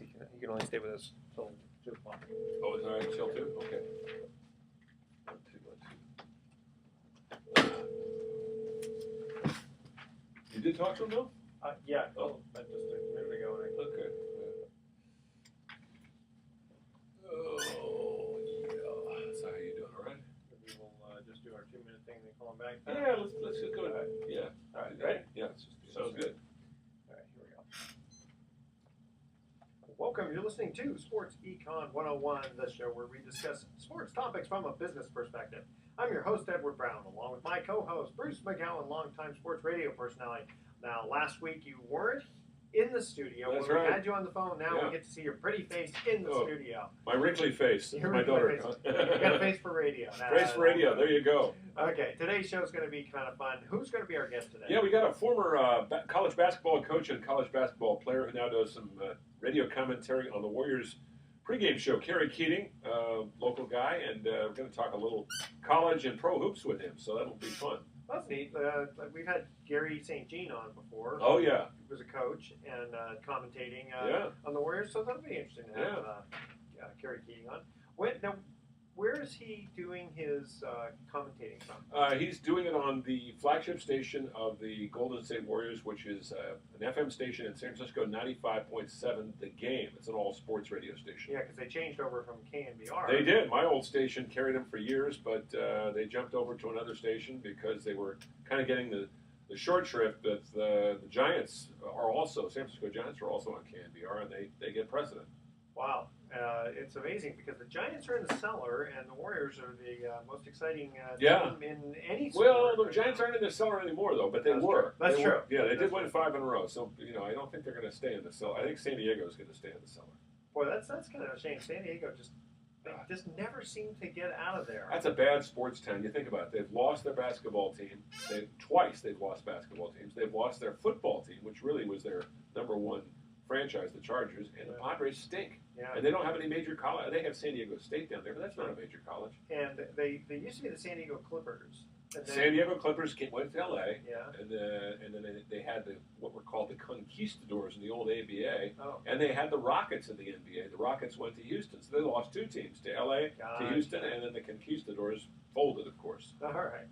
he can only stay with us till 2 o'clock. Oh, is that right? Chill too? Okay. 1, 2, 1, 2. You did talk to him, though? Yeah, just a minute ago. Okay. Oh, yeah. So how you doing? All right? We will just do our 2-minute thing and then call him back. Yeah, let's just go ahead. Yeah. All right, ready? Yeah, sounds good. All right, here we go. Welcome. You're listening to Sports Econ 101, the show where we discuss sports topics from a business perspective. I'm your host, Edward Brown, along with my co-host, Bruce McGowan, longtime sports radio personality. Now, last week you weren't in the studio. That's when right. We had you on the phone. Now we get to see your pretty face in the studio. My wrinkly face. Your my daughter. You got a face for radio. Face for radio. There you go. Okay, today's show is going to be kind of fun. Who's going to be our guest today? Yeah, we got a former college basketball coach and college basketball player who now does some radio commentary on the Warriors pregame show. Kerry Keating, local guy, and we're going to talk a little college and pro hoops with him, so that'll be fun. That's neat. We've had Gary St. Jean on before. Oh, yeah. He was a coach and commentating on the Warriors, so that'll be interesting to have Kerry Keating on. Where is he doing his commentating from? He's doing it on the flagship station of the Golden State Warriors, which is an FM station in San Francisco, 95.7 The Game. It's an all-sports radio station. Yeah, because they changed over from KNBR. They did. My old station carried them for years, but they jumped over to another station because they were kind of getting the short shrift that the Giants are also, San Francisco Giants are also on KNBR, and they get precedent. Wow. It's amazing because the Giants are in the cellar and the Warriors are the most exciting team in any sport. Well, the Giants aren't in the cellar anymore, though, but they were. That's true. Yeah, they did win 5 in a row, so I don't think they're going to stay in the cellar. I think San Diego is going to stay in the cellar. Boy, that's kind of a shame. San Diego just never seem to get out of there. That's a bad sports town. You think about it. They've lost their basketball team. Twice they've lost basketball teams. They've lost their football team, which really was their number one franchise, the Chargers, and the Padres stink. Yeah. And they don't have any major college. They have San Diego State down there, but that's not a major college. And they used to be the San Diego Clippers. And then, San Diego Clippers went to L.A. Yeah. And then they had what were called the Conquistadors in the old ABA. Oh. And they had the Rockets in the NBA. The Rockets went to Houston, so they lost 2 teams, to L.A., to Houston, and then the Conquistadors folded, of course. All right.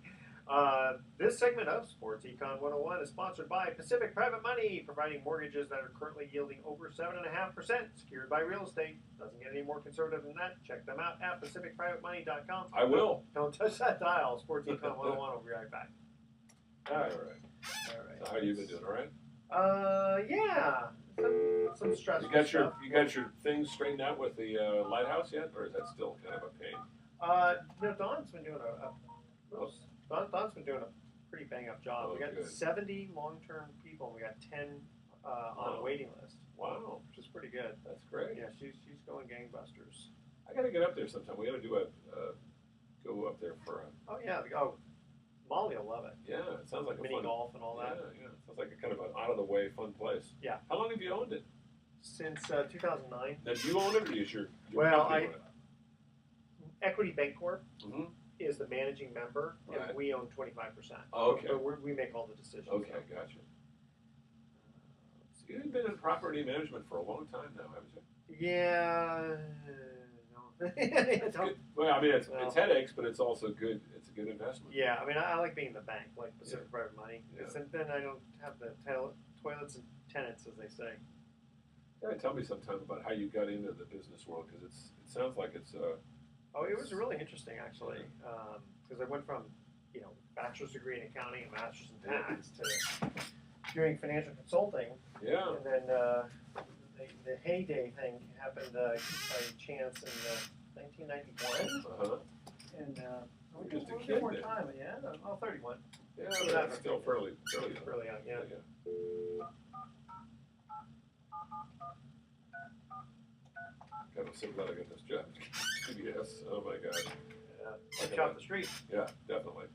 This segment of Sports Econ 101 is sponsored by Pacific Private Money, providing mortgages that are currently yielding over 7.5%, secured by real estate. Doesn't get any more conservative than that. Check them out at pacificprivatemoney.com. I will. Don't touch that dial. Sports Econ 101 will be right back. All right. So how you been doing? All right. Yeah. Some stressful stuff. You got your things straightened out with the lighthouse yet, or is that still kind of a pain? Don's been doing Don's been doing a pretty bang-up job. Oh, we got good. 70 long-term people, and we got 10 on a waiting list. Wow. Which is pretty good. That's great. Yeah, she's going gangbusters. I got to get up there sometime. We got to do go up there for a... Oh, yeah. Molly will love it. Yeah, it sounds like mini golf and all that. Yeah. It sounds like a kind of an out-of-the-way fun place. Yeah. How long have you owned it? Since 2009. Now, do you own it, or is your well, company own it? Equity Bancorp Mm-hmm. is the managing member, Right. and we own 25%. Oh, okay. But we make all the decisions. Okay, gotcha. So you've been in property management for a long time now, haven't you? Yeah. No. That's good. Well, I mean, it's headaches, but it's also good. It's a good investment. Yeah, I mean, I like being in the bank, like Pacific Private Money. Yeah. Then I don't have the toilets and tenants, as they say. Yeah, tell me sometime about how you got into the business world, because it sounds like it's... Oh, it was really interesting, actually, because I went from, bachelor's degree in accounting and master's in tax to doing financial consulting. Yeah. And then the heyday thing happened by chance in 1991. Uh-huh. And You're just a we'll kid get more then. time, yeah. I'm 31. Yeah, but that's still fairly young. Fairly young, yeah. God, I'm so glad I got this job. Yes. Oh my God. Yeah. Watch off the street. Yeah, definitely.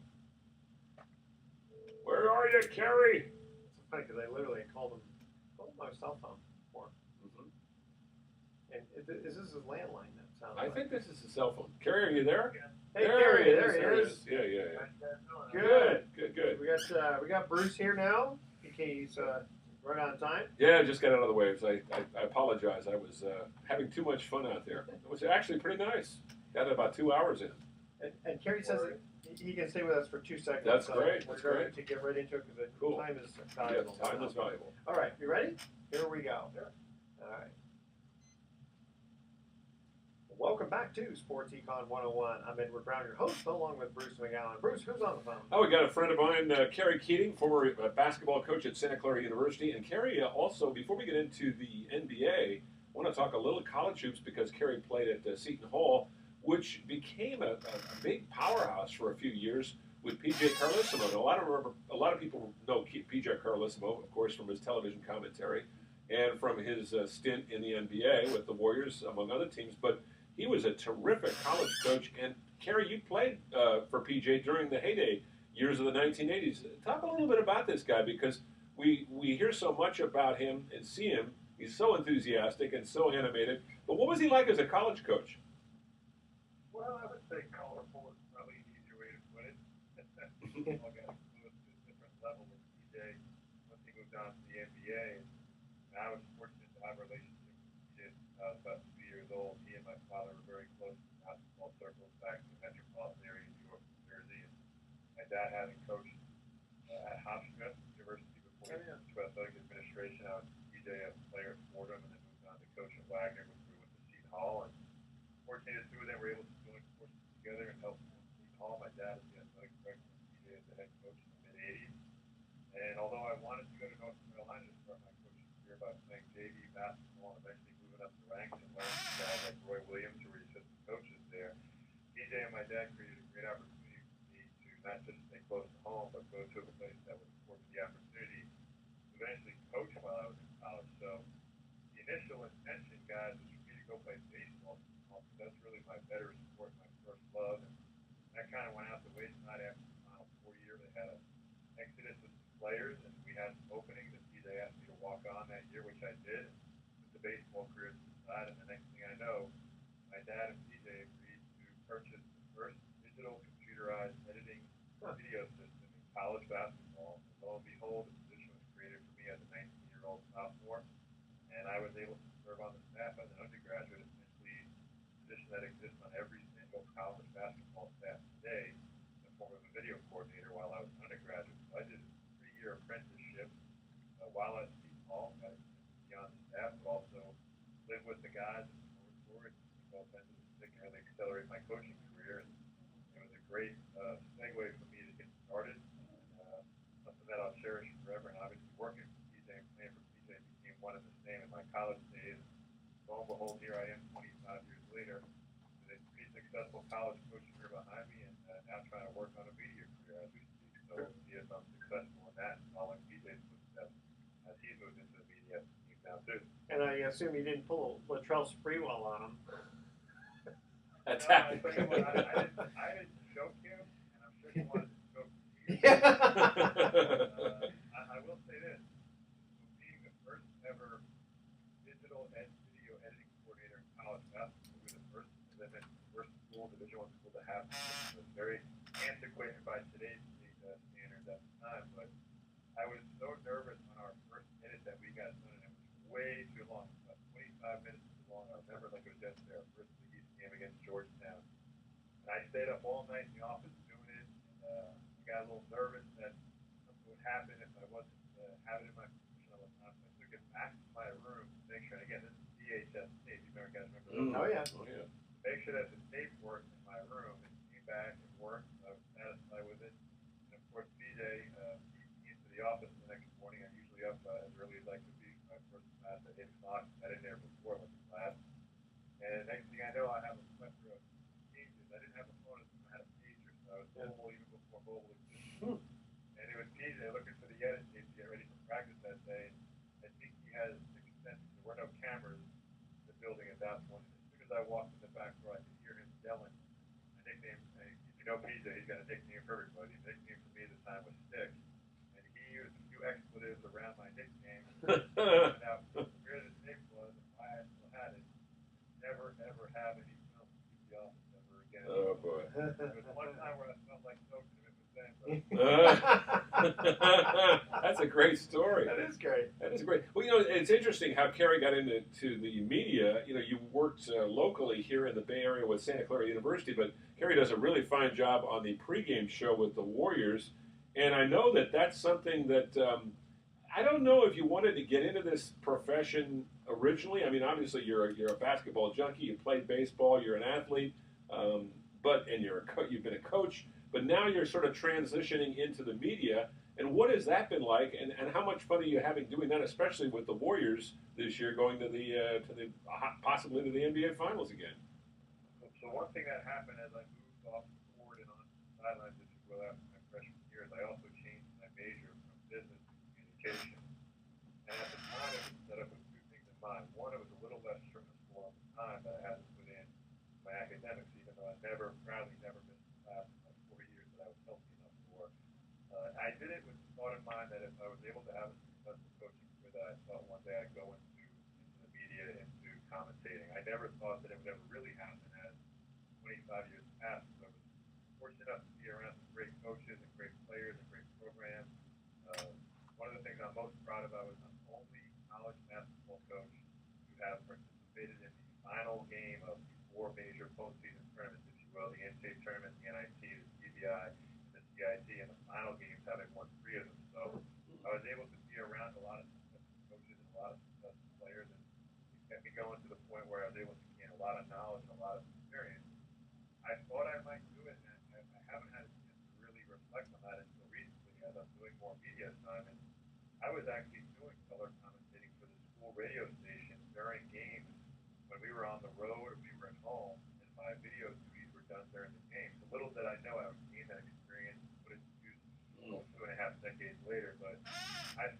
Where are you, Kerry? It's funny because I literally called him my cell phone before. Mm-hmm. And is this his landline? That sounds. I think this is a cell phone. Kerry, are you there? Hey, Kerry, there he is. Yeah. Good. Good. We got Bruce here now. PK's Right on time? Yeah, just got out of the waves. I apologize. I was having too much fun out there. It was actually pretty nice. Got about 2 hours in. And Kerry says that he can stay with us for 2 seconds. That's so great. We're That's going great. to get right into it because Cool. time is valuable. Yeah, time is valuable. All right, you ready? Here we go. Sure. All right. Welcome back to Sports Econ 101. I'm Edward Brown, your host, along with Bruce McGowan. Bruce, who's on the phone? Oh, we got a friend of mine, Kerry Keating, former basketball coach at Santa Clara University. And Kerry, also, before we get into the NBA, I want to talk a little college hoops because Kerry played at Seton Hall, which became a big powerhouse for a few years with PJ Carlisimo. And a lot of people know PJ Carlisimo, of course, from his television commentary and from his stint in the NBA with the Warriors, among other teams. But he was a terrific college coach. And Kerry, you played for PJ during the heyday years of the 1980s. Talk a little bit about this guy because we hear so much about him and see him. He's so enthusiastic and so animated. But what was he like as a college coach? Well, I would say colorful is probably an easier way to put it. All got exposed to a different level with PJ once he moved on to the NBA. And I was fortunate to have a relationship with PJ since I was about 2 years old. He and my father were very close in basketball circles back in the metropolitan area in New York, New Jersey. And my dad having coached at Hofstra University before he went to athletic administration. I was PJ as a player at Fordham and then moved on to coach at Wagner when we went to Seton Hall. And fortunate the two of them were able to join forces together and help Seton Hall. My dad was the athletic director and PJ as the head coach in the mid-'80s. And although I wanted to go to North Carolina to start my coaching career by playing JV basketball and eventually moving up the ranks and learning from guys like Roy Williams, who were the assistant coaches there, PJ and my dad created a great opportunity for me to not just stay close to home, but go to a place that would afford me the opportunity to eventually coach while I was in college. So the initial intention, guys, was for me to go play baseball. That's really my better sport, my first love. And that kind of went out the wayside after the final 4 year. They had an exodus of players, and we had some openings, and PJ asked me to walk on that year, which I did, and put the baseball career to the side. And the next thing I know, my dad and PJ agreed to purchase the first digital computerized editing video system in college basketball. And lo and behold, the position was created for me as a 19-year-old sophomore, and I was able to serve on the staff as an undergraduate, essentially a position that exists on every single college basketball staff today in the form of a video coordinator while I was an undergraduate. So I did a 3-year apprenticeship while at Seton Hall, got beyond the staff, but also lived with the guys and both ends of the stick and really accelerate my coaching career. And it was a great segue for me to get started, and something that I'll cherish forever. And obviously working for PJ and playing for PJ became one and the same in my college days. Lo and behold, here I am 25 years later with a pretty successful college coaching career behind me, and now trying to work on a media career as we speak. So we'll see if I'm successful in that and following PJ's footsteps as he's moved into the media team now too. And I assume you didn't pull Latrell Sprewell on him. That's No, happened. I didn't choke him, and I'm sure he wanted to choke me. I will say this: being the first ever digital video editing coordinator in college basketball, we were the first, as I mentioned, the first school, Division I school to have it. It was very antiquated by today's standards at the time, but I was so nervous on our first edit that we got done, and it was way too long, about 25 minutes too long. I remember like it was yesterday, our first Big East game against Georgetown. And I stayed up all night in the office doing it, and I got a little nervous that something would happen if I wasn't having it in my professional time. So I took it back to my room to make sure, and again, this is VHS tape. You guys remember those? Oh, yeah. Oh, yeah. Make sure that the tape worked in my room, and came back and worked. I was satisfied with it. And of course, PJ, he into the office the next morning. I'm usually up as early as I could be. My first class at 8 o'clock. Got in there before I went to class. And next thing I know, I have a plethora of pages. I didn't have a phone, I had a pager, so I was mobile even before mobile existed. And it was PJ looking for the edit tape to get ready for practice that day. I think he had a sixth sense. There were no cameras in the building at that point. As soon as I walked in the back door, I could hear him yelling. My nickname, if you know PJ, he's got a nickname for everybody. The nickname for me at the time was Stick. And he used a few expletives around my nickname. Now, where the tape was and why I still had it, never, ever have any film to keep the office ever again. Oh, boy. There was one time where I felt like soaking him. It was That's a great story. That is great. That is great. Well, it's interesting how Kerry got into the media. You worked locally here in the Bay Area with Santa Clara University, but Kerry does a really fine job on the pregame show with the Warriors. And I know that that's something that I don't know if you wanted to get into this profession originally. I mean, obviously you're a basketball junkie. You played baseball. You're an athlete, and you've been a coach. But now you're sort of transitioning into the media. And what has that been like? And how much fun are you having doing that, especially with the Warriors this year going to the possibly to the NBA Finals again? So one thing that happened as I moved off the court and on the sidelines, if you will, after my freshman year, is I also changed my major from business to communication. And at the time, it was set up with two things in mind. One, it was a little less stressful at the time that I had to put in my academics, even though I proudly never missed a class in my 4 years that I was healthy enough for. I did it with the thought in mind that if I was able to have a successful coaching career, that I thought one day I'd go into the media, into commentating. I never thought that it would ever really happen as 25 years passed. So I was fortunate enough to be around some great coaches and great players and great programs. One of the things I'm most proud of, I was the only college basketball coach who have participated in the final game of the 4 major postseason tournaments, if you will, the NCAA tournament, the NIT, the CBI, the CIT, and the final games, having won 3 of them. So I was able to be around a lot of successful coaches and a lot of successful players, and it kept me going to the point where I was able to gain a lot of knowledge and a lot of experience. I thought I might do it, and I haven't had a chance to really reflect on that until recently as I'm doing more media time. And I was actually doing color commentating for the school radio station during games when we were on the road or we were at home, and my video duties were done during the game. So little did I know I would gain that experience and put it to use 2.5 decades later. But I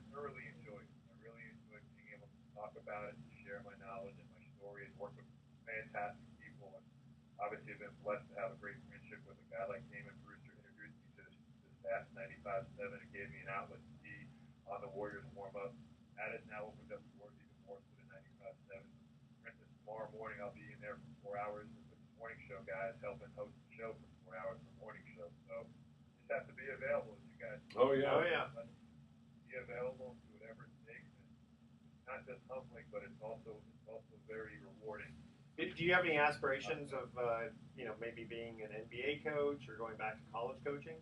thoroughly enjoyed it. I really enjoyed being able to talk about it, to share my knowledge and my story, and work with fantastic people. And obviously, I've been blessed to have a great friendship with a guy like Damon Brewster, introduced me to the staff 95.7 and gave me an outlet to be on the Warriors warm-up. That has now opened up doors even more to the 95.7. For instance, tomorrow morning I'll be in there for 4 hours with the morning show guys, helping host the show for 4 hours for the morning show. So just have to be available, as you guys. Oh yeah. Be available to whatever it takes. And it's not just humbling, but it's also very rewarding. Do you have any aspirations of maybe being an NBA coach or going back to college coaching?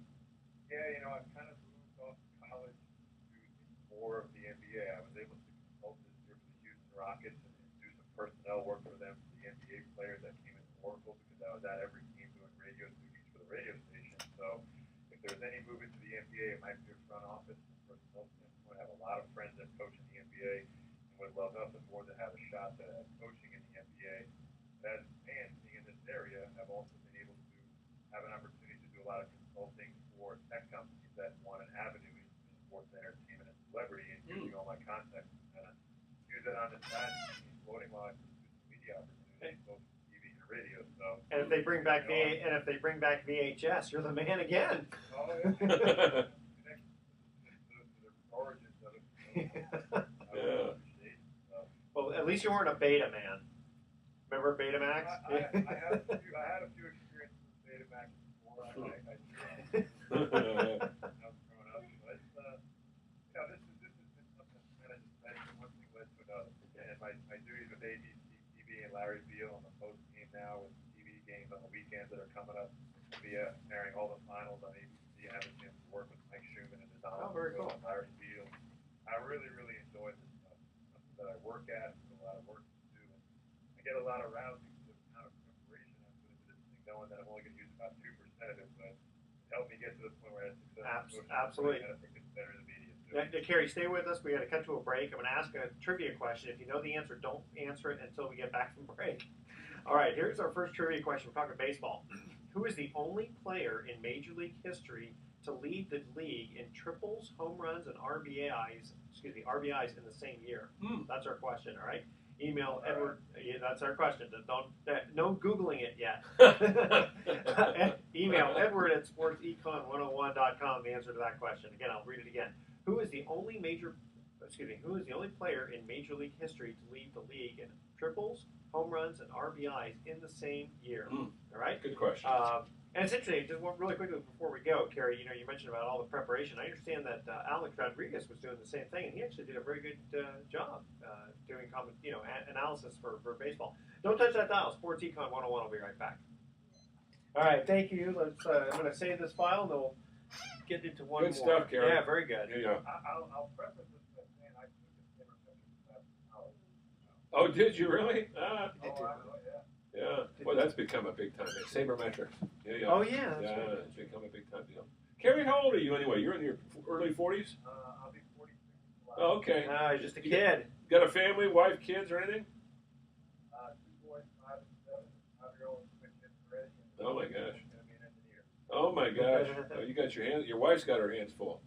Yeah, I've kind of moved off college to more of the NBA. I was able to consult this year for the Houston Rockets and do some personnel work for them, for the NBA players that came into Oracle, because I was at every game doing radio duties for the radio station. So if there's any move into the NBA, it might be a front office and personnel standpoint. I have a lot of friends that coach in the NBA and would love nothing more than have a shot at coaching in the NBA. As and being in this area, I've also been able to have an opportunity to do a lot of consulting for tech companies that want an avenue in sports entertainment and celebrity, and using all my contacts to kind of use that on the side and keep me floating while I pursue some media opportunities, both TV and radio. So, and if they bring back VHS, you're the man again. Oh yeah. The origins of it. I really appreciate it. So. Well, at least you weren't a beta man. Remember Betamax? I had a few experiences with Betamax before. I was growing up, but this has been something that kind of just led to one thing led to another. And my duties with ABC TV and Larry Beal on the post game now, with TV games on the weekends that are coming up, via airing all the finals on ABC. I have a chance to work with Mike Schumann and very cool. and Larry Beal. I really, really enjoy this stuff. It's something that I work at. It's a lot of work. I get a lot of rousing to the amount of preparation I put into this thing, knowing that I'm only going to use about 2% of it, but it helped me get to the point where I had success. Absolutely. I think it's better in the media too. Yeah, Kerry, stay with us. We got to cut to a break. I'm going to ask a trivia question. If you know the answer, don't answer it until we get back from break. All right, here's our first trivia question. We're talking baseball. Who is the only player in Major League history to lead the league in triples, home runs, and RBIs in the same year? That's our question, all right? Email Edward. Yeah, that's our question. No Googling it yet. Email Edward at sportsecon101.com the answer to that question. Again, I'll read it again. Who is the only who is the only player in Major League history to lead the league in triples, home runs, and RBIs in the same year? All right. Good question. And it's interesting. Just really quickly before we go, Kerry, you mentioned about all the preparation. I understand that Alex Rodriguez was doing the same thing, and he actually did a very good job doing analysis for baseball. Don't touch that dial. Sports Econ 101 will be right back. All right, thank you. Let's. I'm going to save this file, and then we'll get into one good more. Stuff, Kerry. Yeah, very good. Here you go. I'll preface this by saying I took a intermittent class in college. Oh, did you really? Yeah. Well, that's become a big time. Sabermetrics. Here you go. Oh yeah. That's right. It's become a big time deal. Kerry, how old are you anyway? You're in your early 40s? I'll be 46 in July. Oh, okay. No, he's just a kid. Got a family, wife, kids, or anything? 2 boys, 5 and 7, 5-year-old, 6 kids already. Oh my gosh. Going to be an engineer. Oh my gosh. You got your hands. Your wife's got her hands full.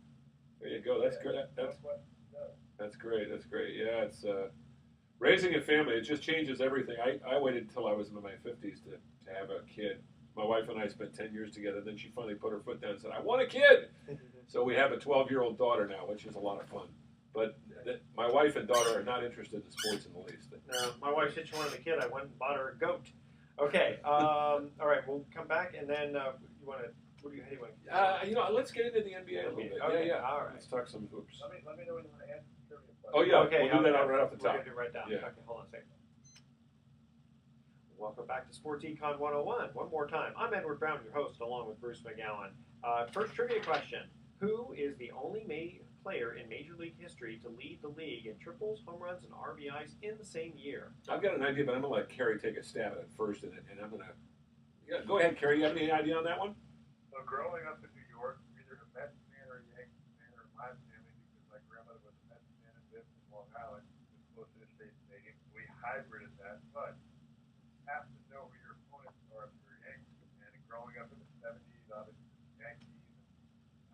There you go. That's great. That's great. That's great. Yeah, it's raising a family. It just changes everything. I waited until I was in my 50s to have a kid. My wife and I spent 10 years together. Then she finally put her foot down and said, "I want a kid." So we have a 12-year-old daughter now, which is a lot of fun. But my wife and daughter are not interested in sports in the least. No, my wife said she wanted a kid. I went and bought her a goat. Okay. All right. We'll come back, and then you want to. What do you want? Let's get into the NBA a little bit. Okay, Yeah. all right. Let's talk some hoops. Let me know when you want to answer the trivia question. Oh yeah. Okay, We'll do that right off the We're top. going to do it right down. Yeah. Okay, hold on a second. Welcome back to Sports Econ 101. One more time. I'm Edward Brown, your host, along with Bruce McGowan. First trivia question. Who is the only player in Major League history to lead the league in triples, home runs, and RBIs in the same year? I've got an idea, but I'm going to let Kerry take a stab at it first, and I'm going to... Yeah, go ahead, Kerry. You have any idea on that one? So growing up in New York, either a Mets fan or a Yankees fan or my family, because my grandmother was a Mets fan and lived in Long Island, just close to the State Stadium. We hybrided that, but you have to know who your opponents are if you're a Yankees fan. And growing up in the 70s, obviously the Yankees.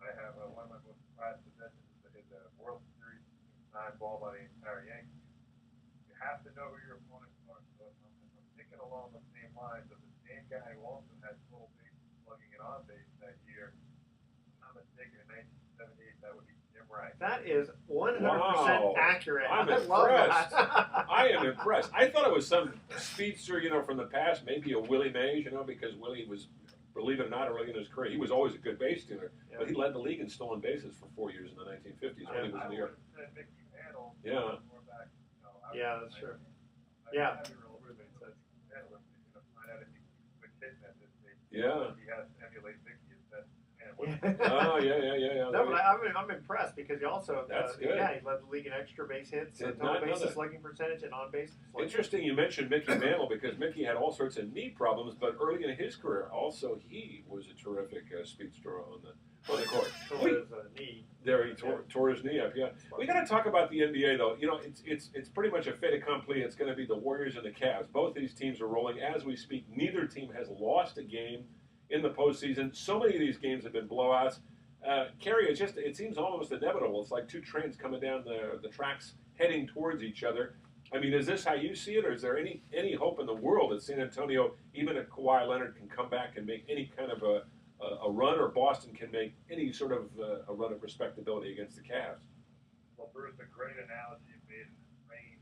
I have one of my most prized possessions is a World Series signed ball by the entire Yankees. You have to know who your opponents are. So if I'm thinking along the same lines of the same guy who also had total bases slugging and on base that year, if I'm not mistaken, in 1978, that would be Jim Rice. That is 100% Wow. accurate. I'm I love impressed. that. I am impressed. I thought it was some speedster, from the past, maybe a Willie Mays, because Willie was, believe it or not, early in his career, he was always a good base stealer, but he led the league in stolen bases for 4 years in the 1950s when he was in New York. I would have said Mickey Mantle. Yeah. More back, Yeah, that's true. Yeah. Yeah. He has to emulate Mickey as best he Oh, can. yeah. No, but I'm impressed because he also That's good. he led the league in extra base hits, Did total not know bases that. slugging percentage, and on base. Interesting you mentioned Mickey Mantle because Mickey had all sorts of knee problems, but early in his career, also he was a terrific speedster on the court. His knee. There he tore his knee up. Yeah, we got to talk about the NBA though. It's pretty much a fait accompli. It's going to be the Warriors and the Cavs. Both these teams are rolling as we speak. Neither team has lost a game in the postseason. So many of these games have been blowouts. Kerry, it seems almost inevitable. It's like two trains coming down the tracks heading towards each other. I mean, is this how you see it, or is there any hope in the world that San Antonio, even if Kawhi Leonard, can come back and make any kind of a run, or Boston can make any sort of a run of respectability against the Cavs? Well, Bruce, a great analogy you made in the train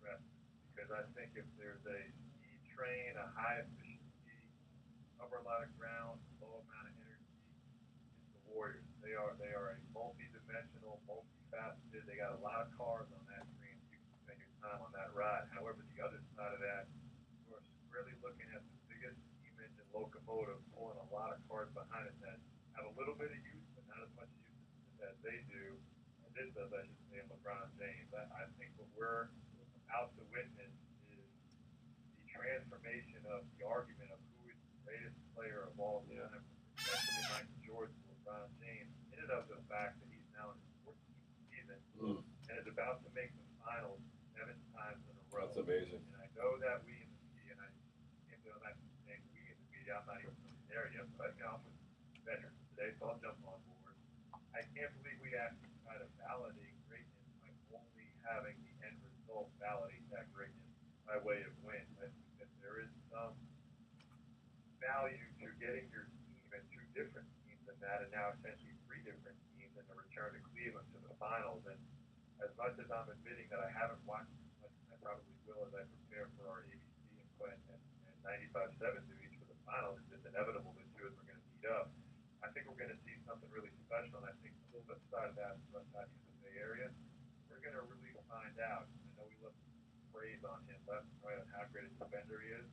rest, because I think if there's a speed train, a high efficiency, cover a lot of ground, low amount of energy, it's the Warriors. They are a multi-dimensional, multifaceted. They got a lot of cars on that train. You can spend your time on that ride. However, the other side of that, we're really looking at the biggest steam engine locomotive pulling a lot of cars behind it that have a little bit of use, but not as much use as they do. This does, I should say, LeBron James. I think what we're about to witness is the transformation of the argument of who is the greatest player of all time, especially Michael Jordan, LeBron James, in and of the fact that he's now in his 14th season and is about to make the finals 7 times in a row. That's amazing. And I know that we in the media, and I can't do that saying we in the media, I'm not even really there yet, but I'm with veterans today, so I'll jump on board. I can't believe we actually try to validate greatness by only having the end result validate that greatness by way of win. I think that there is some value to getting your team and 2 different teams in that, and now essentially 3 different teams in the return to Cleveland to the finals. And as much as I'm admitting that I haven't watched as much as I probably will as I prepare for our ABC and Clinton and 95.7 duties for the final, it's just inevitable that two of them are going to meet up. I think we're going to see something really special, and I think a little bit aside of that, but not in the Bay Area, we're going to really find out. I know we love praise on him left and right on how great a defender he is.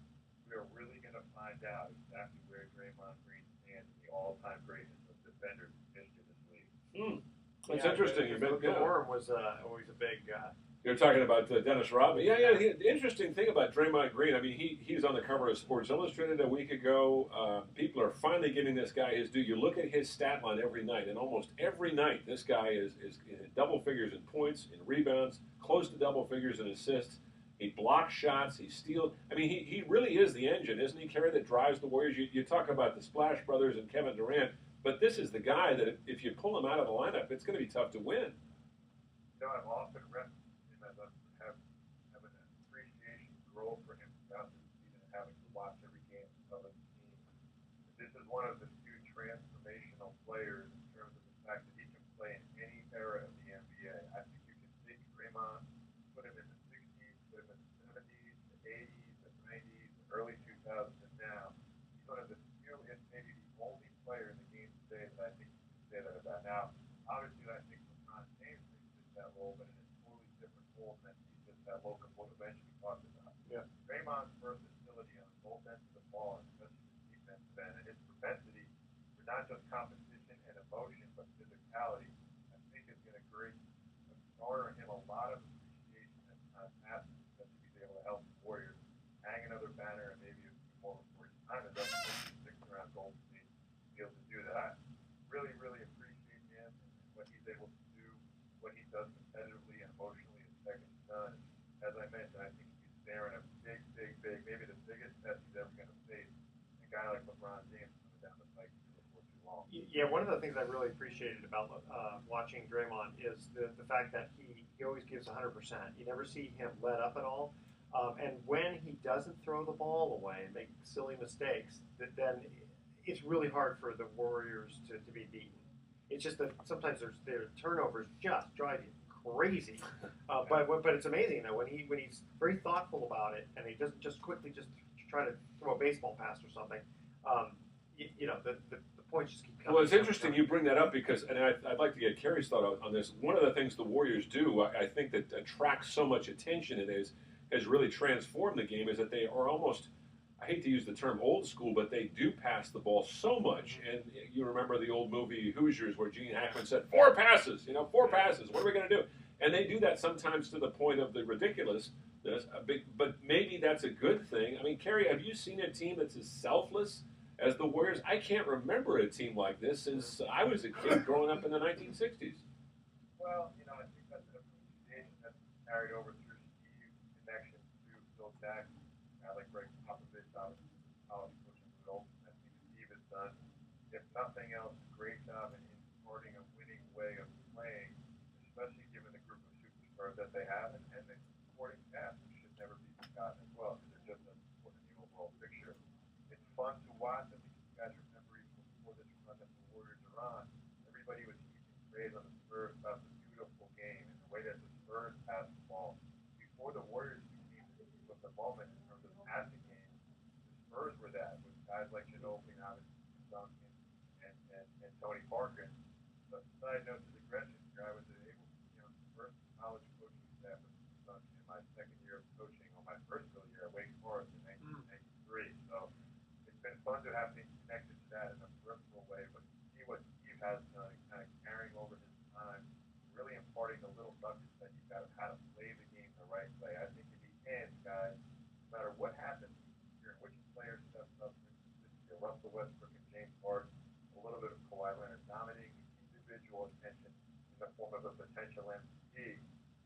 We are really going to find out exactly where Draymond Green stands in the all-time greatness of defenders in the history of this league. That's interesting. The Worm was always a big. You're talking about Dennis Rodman. Yeah. The interesting thing about Draymond Green, I mean, he's on the cover of Sports Illustrated a week ago. People are finally giving this guy his due. You look at his stat line every night, and almost every night this guy is in double figures in points, in rebounds, close to double figures in assists. He blocks shots. He steals. I mean, he really is the engine, isn't he, Kerry, that drives the Warriors? You talk about the Splash Brothers and Kevin Durant, but this is the guy that if you pull him out of the lineup, it's going to be tough to win. You know, I've often referenced him as having an appreciation grow for him throughout the season and having to watch every game of his team. This is one of the few transformational players in terms of the fact that he can play in any era of the NBA. I think you can take Draymond, put him in the 60s, put him in the 70s, the 80s, the 90s, the early 2000s, and now. He's one of the few, and maybe the only player in the game today that I think you can say that about. Now, obviously, I think LeBron James fits that role, but in a totally different role than he fits that locomotive eventually talked about. Yeah. Draymond's versatility on both ends of the ball, especially the defensive end, and his propensity for not just competition and emotion, but physicality, I think is going to garner him a lot of appreciation as time passes, especially if he's able to help the Warriors hang another banner and maybe a few more before his time is up to 6 around Golden State to be able to do that. I really, really appreciate him and what he's able to do, what he does competitively and emotionally is second to none. As I mentioned, I think he's staring a big, maybe the biggest test he's ever going to face. A guy like LeBron James coming down the pike before too long. Yeah, one of the things I really appreciated about watching Draymond is the fact that he always gives 100%. You never see him let up at all. And when he doesn't throw the ball away and make silly mistakes, then it's really hard for the Warriors to be beaten. It's just that sometimes their turnovers just drive you crazy. But it's amazing that when he's very thoughtful about it and he doesn't just quickly just try to throw a baseball pass or something, the points just keep coming. Well, it's interesting you bring that up because, and I'd like to get Kerry's thought on this. One of the things the Warriors do, I think that attracts so much attention and has really transformed the game is that they are almost, I hate to use the term old school, but they do pass the ball so much. And you remember the old movie Hoosiers where Gene Hackman said, 4 passes, 4 passes, what are we going to do? And they do that sometimes to the point of the ridiculousness, but maybe that's a good thing. I mean, Kerry, have you seen a team that's as selfless as the Warriors? I can't remember a team like this since I was a kid growing up in the 1960s. Well, I think that's an appreciation that's carried over through Steve's connection to Phil Jackson. I like Greg Popovich, obviously, college coaching role. I think Steve has done, if nothing else, a great job in imparting a winning way of playing, especially given the group of superstars that they have, and the supporting cast, which should never be forgotten as well, because they're just as important in the overall picture. It's fun to watch. I think you guys remember even before this run that the Warriors are on, everybody was heaping praise on the Spurs about the beautiful game and the way that the Spurs passed the ball. Before the Warriors became the team of the moment in terms of passing game, the Spurs were that, with guys like Ginobili and obviously Duncan and Tony Parker. But side note to digression here, I was able to, the first college coaching staff of Duncan in my second year of coaching on my first real year at Wake Forest in 1993. So it's been fun to have been connected to that in a peripheral way, but see what Steve has done, kind of carrying over his time, really imparting the little nuggets that you got of how to play the game the right way. I think in the end, guys, no matter what happens here, which player steps up this year, Russell Westbrook and James Harden, a little bit of Kawhi Leonard dominating individual attention in the form of a potential MVP.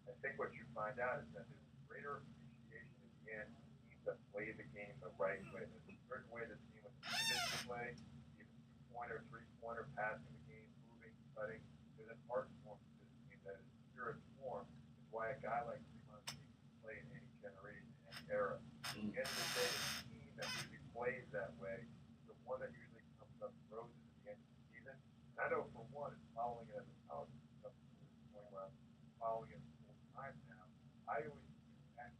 I think what you find out is that there's greater appreciation in the end for teams that play the game the right way. There's a certain way this team was positioned play, even 2-pointer, 3-pointer, passing the game, moving, cutting. There's an art form to this team that is pure its form. It's why a guy like Draymond Green can play in any generation, any era. At the end of the day, the team that usually plays that way is the one that usually comes up roses at the end of the season. And I know for one, it's following it as a college up to this point where I'm following it I always use that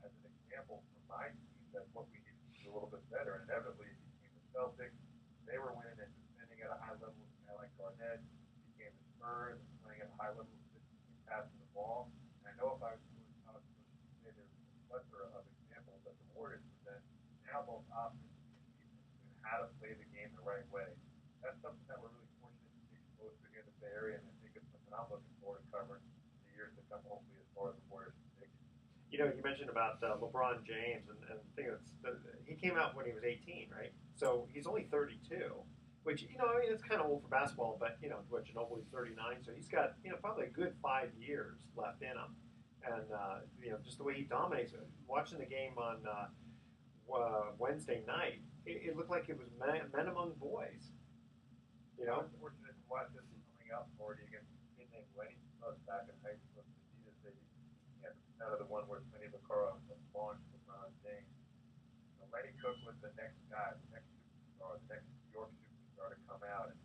as an example for my team that what we need to do a little bit better. And inevitably, it became the Celtics. They were winning and defending at a high level with a guy like Garnett. It became the Spurs playing at a high level with passing the ball. And I know if I was doing college coaching today, there's a plethora of examples that the Warriors present now, both offense and defense, and how to play the game the right way. That's something that we're really fortunate to be exposed to here in the Bay Area, and I think it's something I'm looking forward to covering in the years to come, hopefully, as far as the Warriors take it. You know, you mentioned about LeBron James, and the thing he came out when he was 18, right? So he's only 32, which, you know, I mean, it's kind of old for basketball, but, you know, Ginobili's 39, so he's got, you know, probably a good 5 years left in him. And, you know, just the way he dominates, watching the game on Wednesday night, it looked like it was men among boys. You know? I was fortunate to watch this coming up already against a kid named Lenny back in high school at the Adidas. Yeah, kind of the one where Lenny Vaccaro launched LeBron James. So Lenny Cook was the next guy, the next superstar, the next New York superstar to come out. And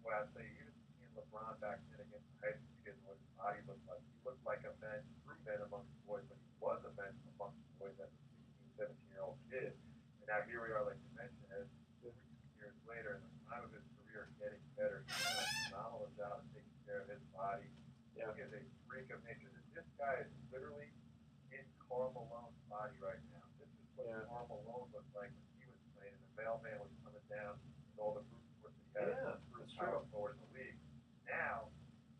what I'd say, even seeing LeBron back then against the high school kids, what his body looked like. He looked like a man, true man amongst boys, but he was a man amongst boys as a 16, 17-year-old kid. And now here we are, like you mentioned, as 3 years later, in the prime of his career, getting better. He's doing a phenomenal job of taking care of his body. Yeah. He is a freak of nature. This guy is literally in Karl Malone's body right now. This is what Karl Malone looked like when he was playing, and the mailman was coming down with all the brute force that he had. That's true. Forward in the league. Now,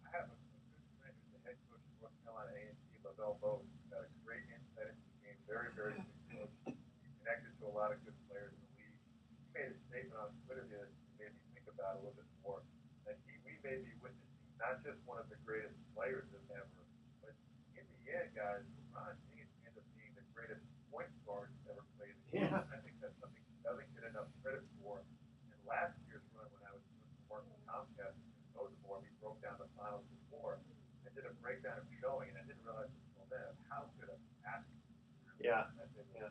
I have a good friend who's the head coach of North Carolina A&T, LaVelle Bowes. He's got a great insight into the game. Very, very good coach. He's connected to a lot of good players in the league. He made a statement on Twitter that made me think about it a little bit more. That we may be witnessing not just one of the greatest players of ever, but in the end, guys, LeBron James ends up being the greatest point guard that's ever played the game. Yeah. I think that's something he doesn't get enough credit for. And last year's run, when I was doing some work with Comcast in Baltimore, we broke down the finals before and did a breakdown of showing, and I didn't realize until then how good a basketball really Yeah.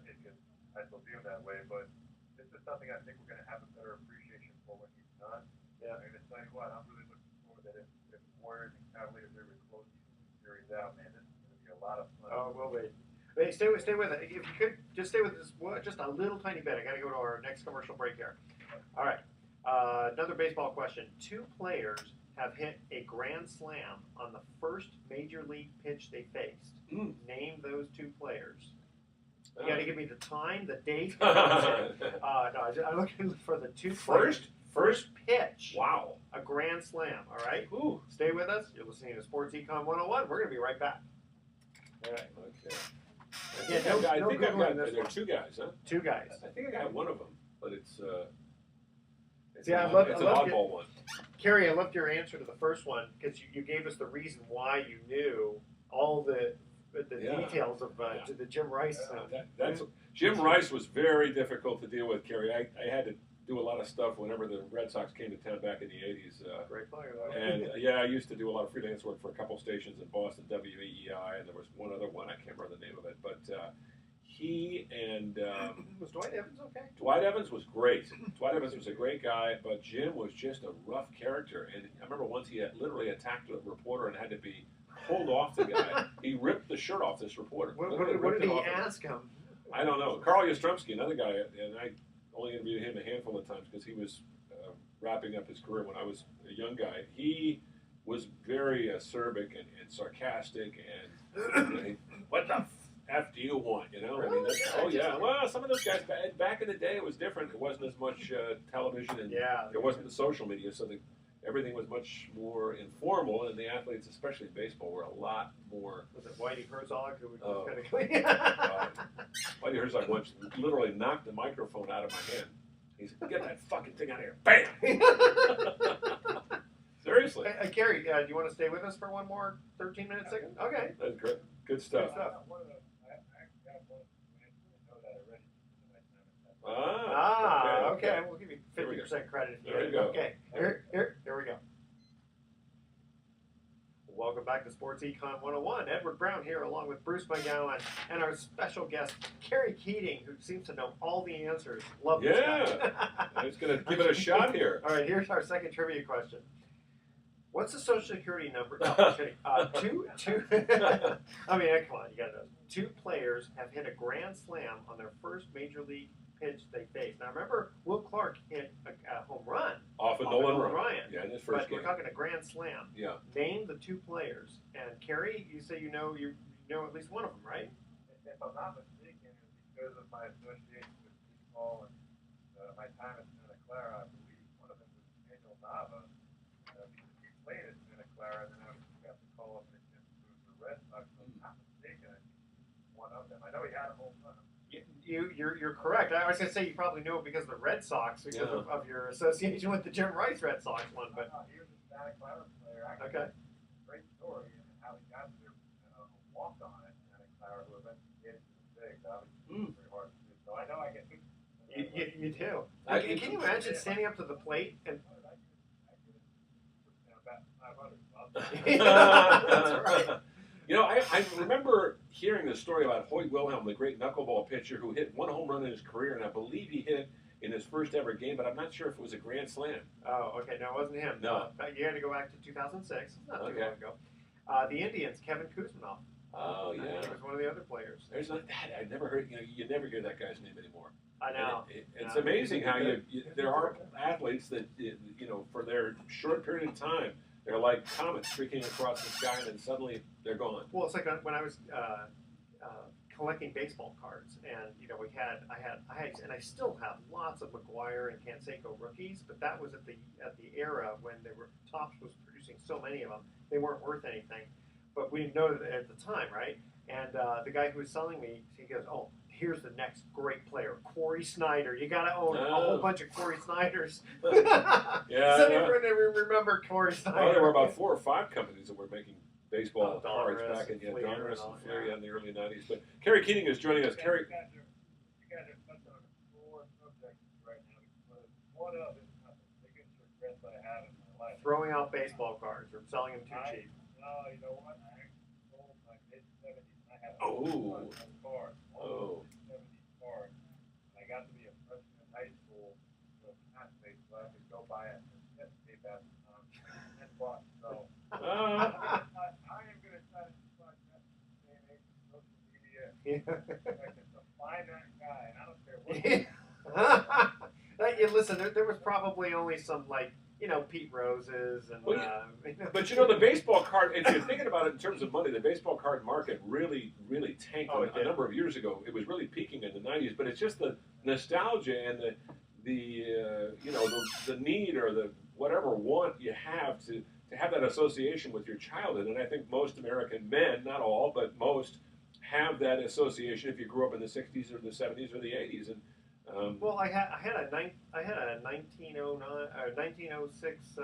is. I still view him that way, but this is something I think we're going to have a better appreciation for when he's done. Yeah. I'm going to tell you what, I'm really looking forward to that if Warriors and Cavaliers ever close these series out, man, this is going to be a lot of fun. Oh, it will be. Hey, stay with it. If you could, just stay with this just a little tiny bit. I got to go to our next commercial break here. All right. Another baseball question. 2 players have hit a grand slam on the first major league pitch they faced. Name those 2 players. You got to give me the time, the date. No, I'm looking for the 2 players. First pitch. Wow. A grand slam. All right. Ooh. Stay with us. You're listening to Sports Econ 101. We're going to be right back. All right. Okay. Yeah, I think I've got, this there are one. 2 guys, huh? 2 guys. I think I got one of them, but it's Yeah, an I love oddball one. Kerry, I loved your answer to the first one because you gave us the reason why you knew all the details of the Jim Rice. That's Jim Rice was very difficult to deal with, Kerry. I had to do a lot of stuff whenever the Red Sox came to town back in the 80s. Great player, though. And I used to do a lot of freelance work for a couple stations in Boston, WEEI, and there was one other one, I can't remember the name of it, but he and was Dwight Evans okay? Dwight Evans was great. Dwight Evans was a great guy, but Jim was just a rough character. And I remember once he had literally attacked a reporter and had to be pulled off the guy. He ripped the shirt off this reporter. What did he ask him? I don't know. Carl Yastrzemski, another guy, and I only interviewed him a handful of times because he was wrapping up his career when I was a young guy. He was very acerbic and sarcastic and what the F do you want? You know? Really? I mean, Well, some of those guys back in the day it was different. It wasn't as much television and there wasn't the social media, so everything was much more informal, and the athletes, especially in baseball, were a lot more. Was it Whitey Herzog who would Whitey Herzog once literally knocked the microphone out of my hand. He said, "Get that fucking thing out of here!" Bam. Seriously. Kerry, do you want to stay with us for one more 13-minute segment? Okay. That's great. Good stuff. I got one of the Okay. We'll give you 50% credit. There you go. Okay. Here we go. Welcome back to Sports Econ 101. Edward Brown here along with Bruce McGowan and our special guest, Kerry Keating, who seems to know all the answers. Love this guy. I'm just going to give it a shot here. All right, here's our second trivia question. What's the Social Security number? No, I'm kidding. Two. I mean, come on, you got to know. Two players have hit a grand slam on their first major league pitch they faced. Now, remember, Will Clark hit a home run off of Nolan Ryan. Yeah, in his first game. We're talking a grand slam. Yeah. Name the two players. And Kerry, you say you know at least one of them, right? If I'm not mistaken, because of my association with baseball and my time at Santa Clara, I believe one of them was Daniel Nava. He played at Santa Clara, and then I got the call up and it was the Red Sox. If I'm not mistaken, I think one of them. I know he had a home run. You're correct. I was going to say you probably know it because of the Red Sox, because of your association with the Jim Rice Red Sox one. But he was a Santa Clara player. Actually, okay. Great story and how he got there. Walked on it, Santa Clara, who eventually made it to the bigs. Obviously, very hard to do. So I know I get. You do. Can you imagine standing up to the plate and? That's right. You know, I remember hearing the story about Hoyt Wilhelm, the great knuckleball pitcher who hit one home run in his career, and I believe he hit it in his first ever game, but I'm not sure if it was a grand slam. Oh, okay. No, it wasn't him. No. You had to go back to 2006. It's not too long ago. The Indians, Kevin Kuzminoff. Oh, yeah. He was one of the other players. There's like that. I never heard, you never hear that guy's name anymore. I know. It's amazing how there are athletes that, for their short period of time, they're like comets streaking across the sky, and then suddenly they're gone. Well, it's like when I was collecting baseball cards, and I had, and I still have lots of McGuire and Canseco rookies, but that was at the era when Topps was producing so many of them, they weren't worth anything. But we didn't know that at the time, right? And the guy who was selling me, he goes, "Oh, here's the next great player, Corey Snyder. You got to own a whole bunch of Corey Snyders." Yeah. Some people never remember Corey Snyder. Well, there were about 4 or 5 companies that were making baseball cards Donruss back in Donruss and Fleer in the early 90s. But Kerry Keating is joining us. Kerry. You guys are touching on a sore subject right now. Because one of the biggest regrets I had in my life. Throwing out baseball cards or selling them too cheap. No, you know what? I sold my mid-70s. I had a card. Oh. 70s card. I got to be a freshman in high school with not space, so I could go buy it and get tape at the time. $10. So I am going to try to decide that day and age of social media. To find that guy, and I don't care what. Listen, there was probably only some Pete Roses and. But the baseball card. If you're thinking about it in terms of money, the baseball card market really, really tanked a number of years ago. It was really peaking in the '90s. But it's just the nostalgia and the need or the whatever want you have to have that association with your childhood. And I think most American men, not all, but most, have that association if you grew up in the '60s or the '70s or the '80s. And well, I had a 1909 or 1906.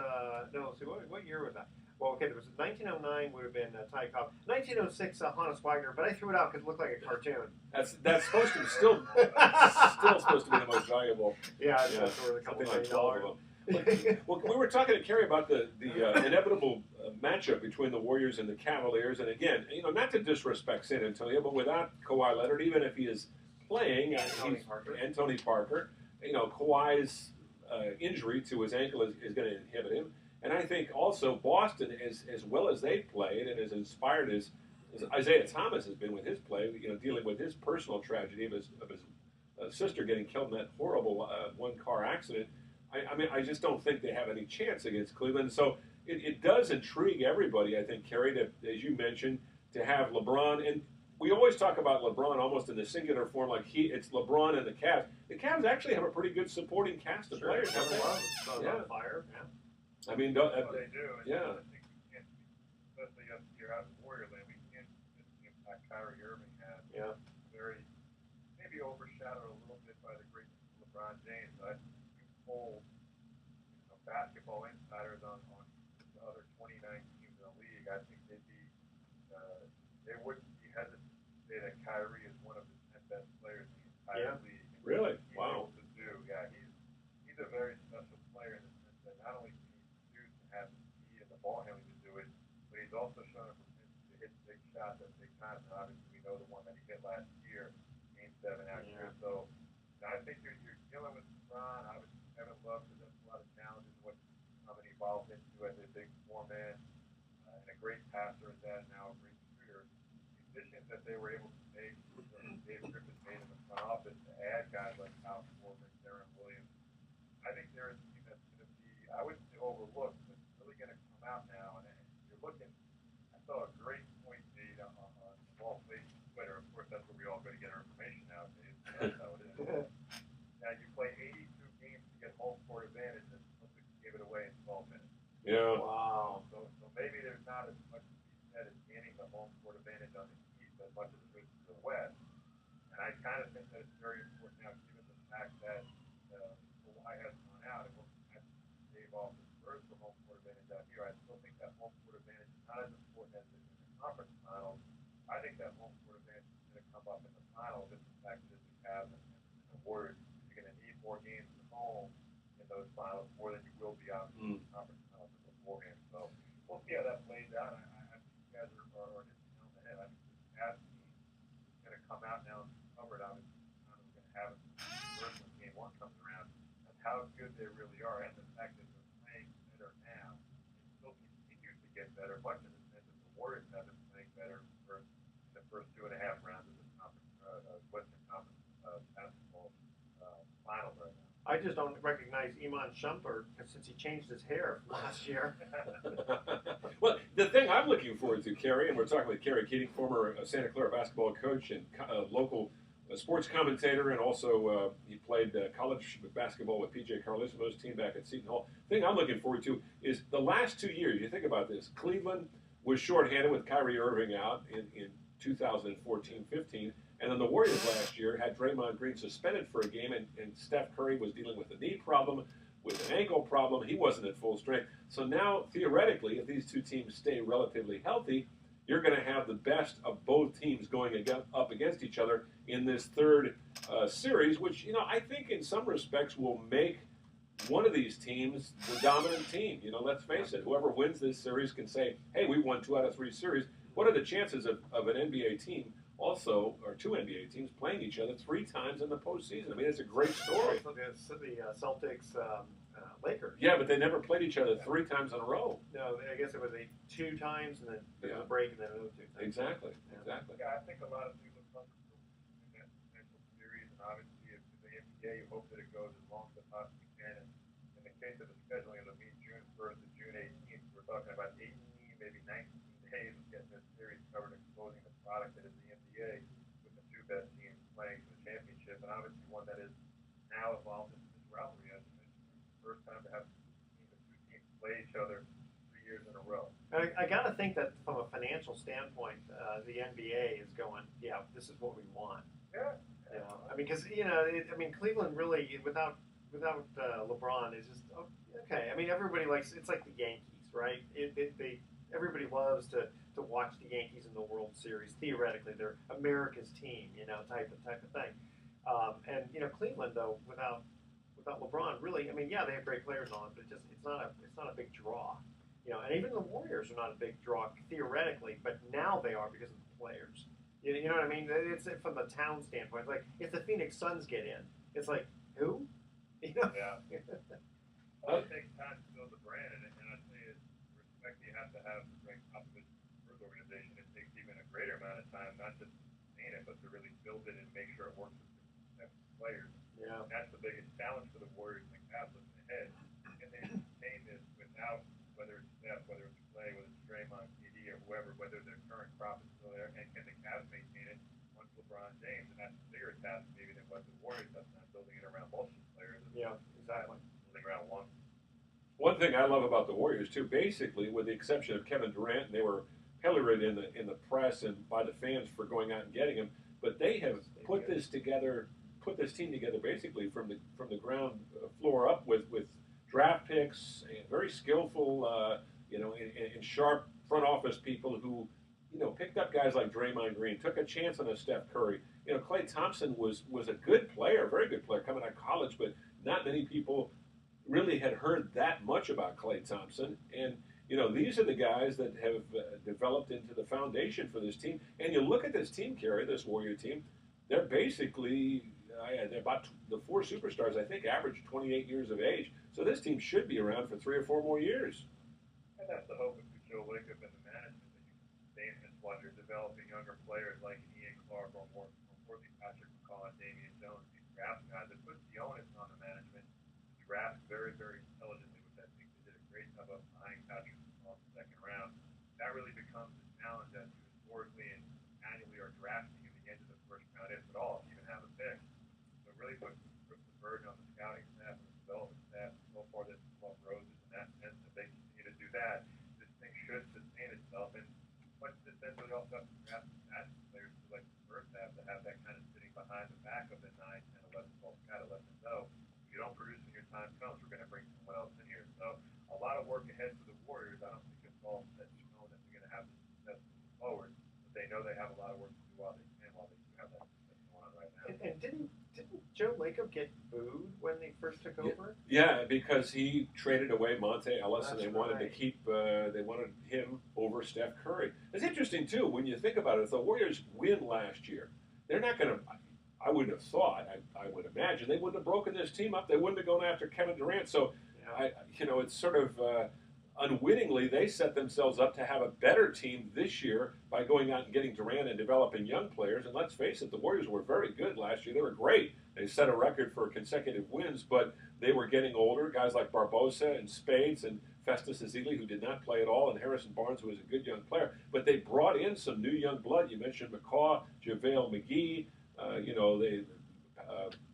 No, see what year was that? Well, okay, there was 1909 would have been Ty Cobb. 1906 Hannes Wagner, but I threw it out because it looked like a cartoon. That's supposed to be still supposed to be the most valuable. Yeah, it's worth a couple something like $1,000. $12 of them. Well, we were talking to Kerry about the inevitable matchup between the Warriors and the Cavaliers, and again, not to disrespect San Antonio, but without Kawhi Leonard, even if he is playing, and Tony Parker, Kawhi's injury to his ankle is going to inhibit him. And I think also Boston, as well as they played and as inspired as Isaiah Thomas has been with his play, dealing with his personal tragedy of his sister getting killed in that horrible one-car accident. I just don't think they have any chance against Cleveland. So it does intrigue everybody, I think, Kerry, to, as you mentioned, to have LeBron. And we always talk about LeBron almost in the singular form, like it's LeBron and the Cavs. The Cavs actually have a pretty good supporting cast of players. Have they? On fire. Yeah. I mean, they do. And yeah. I think we can't, especially up here out in Warriorland, we can't miss the impact Kyrie Irving had. Yeah. Very, maybe overshadowed a little bit by the great LeBron James. I think you poll basketball insiders on the other 29 teams in the league, I think they wouldn't be hesitant to say that Kyrie is one of the 10 best players in the entire league. Really? He's Wow. able to do. Yeah, he's a very special player in the sense that not only can he produce and have the speed and the ball handling to do it, but he's also shown a propensity to hit big shots at big times. And obviously, we know the one that he hit last year, Game 7 out here. So I think you're dealing with LeBron. Obviously, Kevin Love presents a lot of challenges. How many evolved into as a big four-man and a great passer at that, now a great shooter. The additions that they were able to make, Dave Griffin made in the front office to add guys like Kyle Korver, Darren Williams. I think they're a team that's going to be, I wouldn't say overlooked, but really going to come out now. And you're looking, I saw a great point made on Ball Place Twitter. Of course, that's where we all go to get our information nowadays. That's how it is. Now, you play 82 games to get home court advantage, and Celtics gave it away in 12 minutes. Yeah. Wow. So maybe there's not as much to be said as gaining the home court advantage on the East as much as it is to the West. And I kind of think that it's very important now, given the fact that Kawhi has gone out and we're going to save off the Spurs for home court advantage out here. I still think that home court advantage is not as important as it is in the conference finals. I think that home court advantage is going to come up in the finals if the fact that the Cavs and the Warriors, you're going to need more games at home in those finals more than you will be out in the conference finals beforehand. So we'll see how that plays out. I think you guys are hitting the nail on the head. I think this Cavs team is going to come out now and cover it. Obviously, we're going to have it first when game one comes around. That's how good they really are, and the fact that they're playing better now, and still continue to get better. Much of the sense that the Warriors have been playing better in the first 2.5 rounds of this Western Conference basketball finals right now. I just don't recognize Iman Shumpert since he changed his hair from last year. Well, the thing I'm looking forward to, Kerry, and we're talking with Kerry Keating, former Santa Clara basketball coach and local sports commentator, and also he played college basketball with PJ Carlisimo's team back at Seton Hall. The thing I'm looking forward to is the last 2 years. You think about this. Cleveland was shorthanded with Kyrie Irving out in 2014-15. And then the Warriors last year had Draymond Green suspended for a game, and Steph Curry was dealing with a knee problem, with an ankle problem. He wasn't at full strength. So now, theoretically, if these two teams stay relatively healthy, you're going to have the best of both teams going up against each other in this third series, which, I think in some respects will make one of these teams the dominant team. Let's face it, whoever wins this series can say, hey, we won 2 out of 3 series. What are the chances of an NBA team also, or 2 NBA teams playing each other 3 times in the postseason? I mean, it's a great story. The Celtics, Lakers. Yeah, but they never played each other 3 times in a row. No, I guess it was 2 times, and then there was a break, and then another 2 times. Exactly. Yeah, I think a lot of people look in that potential series, and obviously, if the NBA, you hope that it goes as long as it possibly can. And in the case of the scheduling, it'll be June 1st to June 18th. We're talking about 18, maybe 19 days of getting this series covered and exposing the product that is the NBA with the 2 best teams playing for the championship, and obviously one that is now evolved into this rivalry. As you mentioned, it's the first time to have the 2 teams play each other 3 years in a row. I got to think that from a financial standpoint, the NBA is going, yeah, this is what we want. Yeah. I mean, because Cleveland really without LeBron is just okay. I mean, everybody likes it's like the Yankees, right? Everybody loves to watch the Yankees in the World Series. Theoretically, they're America's team, type of thing. And Cleveland though, without LeBron, really, I mean, yeah, they have great players on, but it's not a big draw. And even the Warriors are not a big draw theoretically, but now they are because of the players. You know what I mean? It's from the town standpoint. It's like if the Phoenix Suns get in, it's like who? Yeah. Well, it takes time to build the brand, and I say it's respect you have to have to bring opposition to the organization. It takes even a greater amount of time, not just to sustain it, but to really build it and make sure it works with the players. Yeah. And that's the biggest challenge for the Warriors and the Cavs looking ahead. And they sustain this without, whether it's Steph, whether it's Clay, whether it's Draymond, KD, or whoever, whether their current crop is still there, and can the Cavs maintain it once LeBron James? And that's a bigger task maybe than what the Warriors have done, building it around multiple players. Yeah, exactly. Building around one. One thing I love about the Warriors too, basically, with the exception of Kevin Durant, they were pilloried in the press and by the fans for going out and getting him, but they have put this team together basically from the ground floor up with draft picks and very skillful, and sharp front office people who, picked up guys like Draymond Green, took a chance on a Steph Curry. Klay Thompson was a good player, very good player coming out of college, but not many people really had heard that much about Klay Thompson. And, these are the guys that have developed into the foundation for this team. And you look at this team, Kerry, this Warrior team, they're basically about the 4 superstars, I think, average 28 years of age. So this team should be around for 3 or 4 more years. And that's the hope of Joe Lacob and the management that you can sustain this while you're developing younger players like Ian Clark or more importantly Patrick McCaw and Damian Jones, these draft guys. It puts the onus on the management to draft very, very intelligently, which I think they did a great job of buying Patrick McCaw in the second round. That really becomes the challenge as you historically and annually are drafting in the end of the first round, if at all, if you even have a pick. So it really puts the burden on the scouting staff and the development staff. So far, this is what roses in that sense. If they continue to do that, this thing should sustain itself. And what's essentially also have to draft that players who like the first half to have that kind of sitting behind the back of the 9, 10, 11, 12 scout to let them know if you don't produce when your time comes, we're going to bring someone else in here. So a lot of work ahead for the Warriors. I don't think it's all set in stone that they're going to have the success moving forward, but they know they have a lot of work to do while they can, while they do have that success going on right now. And didn't Joe Lacob get booed when they first took over? Yeah, because he traded away Monte Ellis, and That's they wanted to right. keep they wanted him over Steph Curry. It's interesting too when you think about it. If the Warriors win last year, they're not going to. I wouldn't have thought. I would imagine they wouldn't have broken this team up. They wouldn't have gone after Kevin Durant. So, it's sort of unwittingly they set themselves up to have a better team this year by going out and getting Durant and developing young players. And let's face it, the Warriors were very good last year. They were great. They set a record for consecutive wins, but they were getting older. Guys like Barbosa and Spades and Festus Ezeli, who did not play at all, and Harrison Barnes, who was a good young player. But they brought in some new young blood. You mentioned McCaw, JaVale McGee.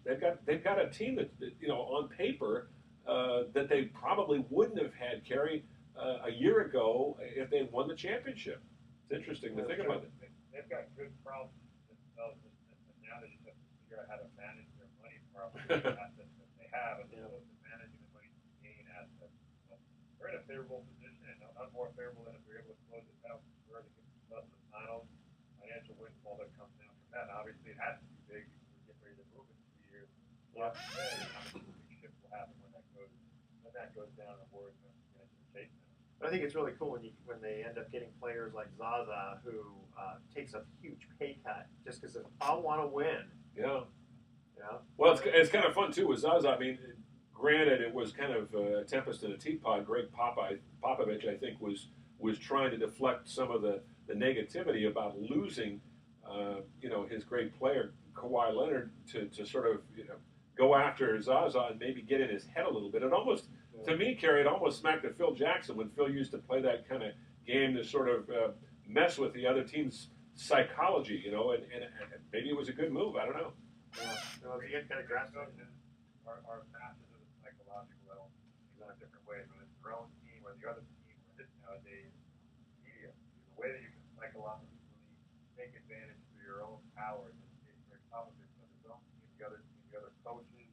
They've got a team that on paper that they probably wouldn't have had, Kerry, a year ago if they won the championship. It's interesting to think about it. They've got good problems themselves, and now they just have to figure out how to manage their money properly, the assets that they have, as opposed to managing the money to gain assets. So they're in a favorable position, and not more favorable than if they're able to close it out where they get themselves to the finals. Financial windfall that comes down from that. And obviously, it has to be big because we're getting ready to move in 2 years. How much big shift will happen when that goes down and Warriors have to get into the chase now. But I think it's really cool when they end up getting players like Zaza, who takes a huge pay cut just because I want to win. Yeah. Yeah. Well, it's kind of fun too with Zaza. I mean, granted, it was kind of a tempest in a teapot. Greg Popovich, I think, was trying to deflect some of the negativity about losing, his great player Kawhi Leonard to sort of go after Zaza and maybe get in his head a little bit. It almost, to me, Kerry, it almost smacked at Phil Jackson when Phil used to play that kind of game to sort of mess with the other team's psychology, and maybe it was a good move. I don't know. Yeah. No, you get kind of grasp it. Are masters of the psychological element in a different way, whether it's your own team or the other team, or this nowadays media. The way that you can psychologically take advantage through your own powers and Greg Popovich of his own team, the other coaches, even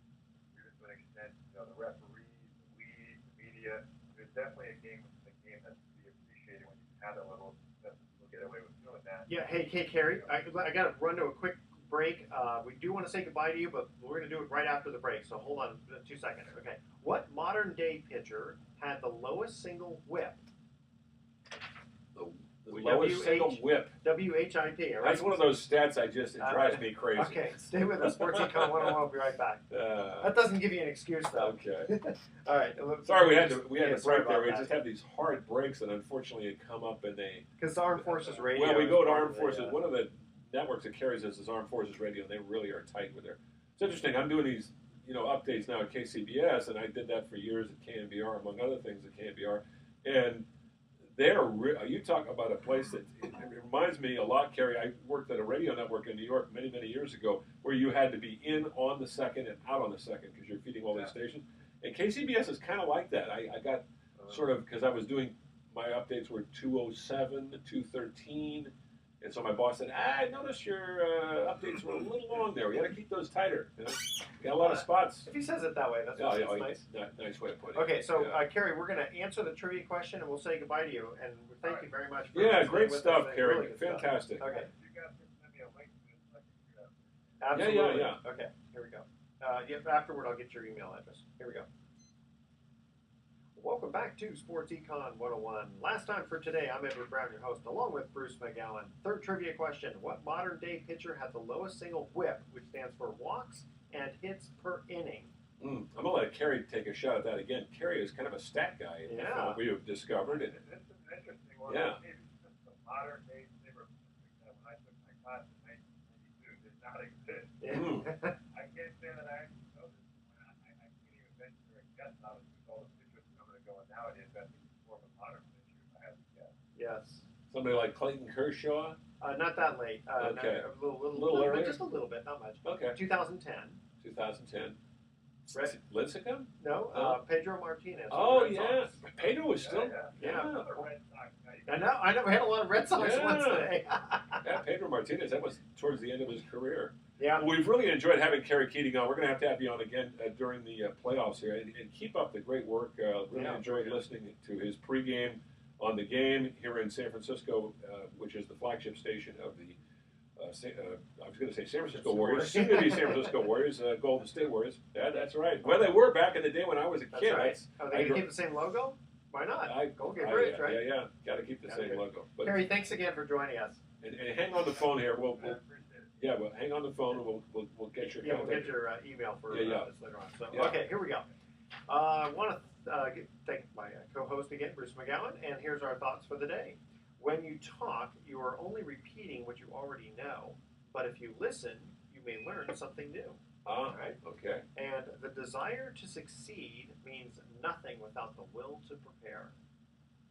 to an extent, the referees, the league, the media. There's definitely a game that's to be appreciated when you have that level of success. You'll get away with doing that. Yeah. Hey, Kerry, I got to run to a quick break. We do want to say goodbye to you, but we're going to do it right after the break. So hold on 2 seconds. Okay. What modern day pitcher had the lowest single whip? The lowest single whip. WHIP. All right? That's one of those stats it drives me crazy. Okay, stay with us. Sports Econ 101. We'll be right back. That doesn't give you an excuse, though. Okay. All right. Sorry, we had to break there. We that. just have these hard breaks, and unfortunately, it come up and they. Because the Armed Forces Radio. Well, we go to Armed Armed Forces. One of the networks that carries us is Armed Forces Radio, and they really are tight with their. It's interesting. I'm doing these, updates now at KCBS, and I did that for years at KNBR, among other things at KNBR, and. You talk about a place that it reminds me a lot, Kerry. I worked at a radio network in New York many, many years ago where you had to be in on the second and out on the second because you're feeding all these stations. And KCBS is kind of like that. I got sort of, because I was doing, my updates were 207 to 213. And so my boss said, I noticed your updates were a little long there. We got to keep those tighter. Got a lot of spots. If he says it that way, that's nice. Nice way of putting it. Okay, so Kerry, we're going to answer the trivia question, and we'll say goodbye to you. And thank you very much. For great stuff, Kerry. Really Fantastic. Stuff. Okay. You guys can send me a link to this, I can do that. Absolutely. Yeah. Okay, here we go. Afterward, I'll get your email address. Here we go. Welcome back to Sports Econ 101. Last time for today, I'm Edward Brown, your host, along with Bruce McGowan. Third trivia question. What modern-day pitcher had the lowest single whip, which stands for walks, Kerry take a shot at that again. Kerry is kind of a stat guy. Yeah. We have discovered it. It's an interesting one. Yeah. Maybe just the modern day saber. When I took my class in 1992, did not exist. I can't say that I actually know this. I can't even venture a guess now that all the pictures are coming and going nowadays. I think it's more of a modern picture if I had to guess. Yes. Somebody like Clayton Kershaw. Not that late. Okay. A little earlier? bit, just a little bit, not much. Okay. 2010. 2010. Red, Lincecum? no, Pedro Martinez. Oh, Red yeah. Sox. Pedro was still. Yeah. Another Red Sox guy. I know. We had a lot of Red Sox Yeah. ones today. Yeah, Pedro Martinez. That was towards the end of his career. Yeah. Well, we've really enjoyed having Kerry Keating on. We're going to have you on again during the playoffs here. And keep up the great work. Really enjoyed listening to his pregame on the game here in San Francisco, which is the flagship station of the I was going to say San Francisco Warriors, soon to be San Francisco Warriors, Golden State Warriors. Yeah, that's right. Well, they were back in the day when I was a kid. That's right. Are they going to keep the same logo? Why not? Go get rich, right? Yeah. Got to keep the same logo. But, Kerry, thanks again for joining us. and hang on the phone here. We'll I appreciate it. yeah, well, hang on the phone and we'll get your We'll contact. get your email for Yeah. this later on. So, Yeah. okay, here we go. I want to thank my co-host again, Bruce McGowan, and here's our thoughts for the day. When you talk, you are only repeating what you already know, but if you listen, you may learn something new. Ah, Right. okay. And the desire to succeed means nothing without the will to prepare.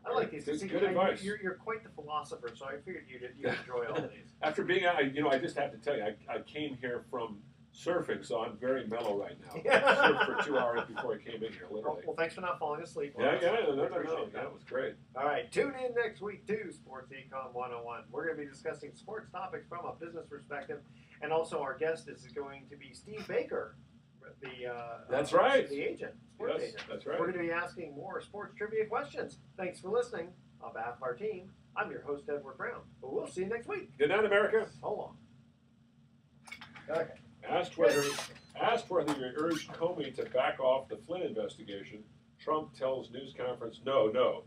I like these. Good See, advice. You're quite the philosopher, so I figured you'd enjoy all of these. After being out, I just have to tell you, I came here from surfing, so I'm very mellow right now. I surfed for 2 hours before I came in here, literally. Well, thanks for not falling asleep. on Yeah, us. no. Appreciate That was great. All right, tune in next week to Sports Econ 101. We're going to be discussing sports topics from a business perspective, and also our guest is going to be Steve Baker, the That's right. the agent, sports Yes, agent. that's right. We're going to be asking more sports trivia questions. Thanks for listening. On behalf of our team, I'm your host Edward Brown. But we'll see you next week. Good night, America. So long. Okay. Asked whether he urged Comey to back off the Flynn investigation, Trump tells news conference, no.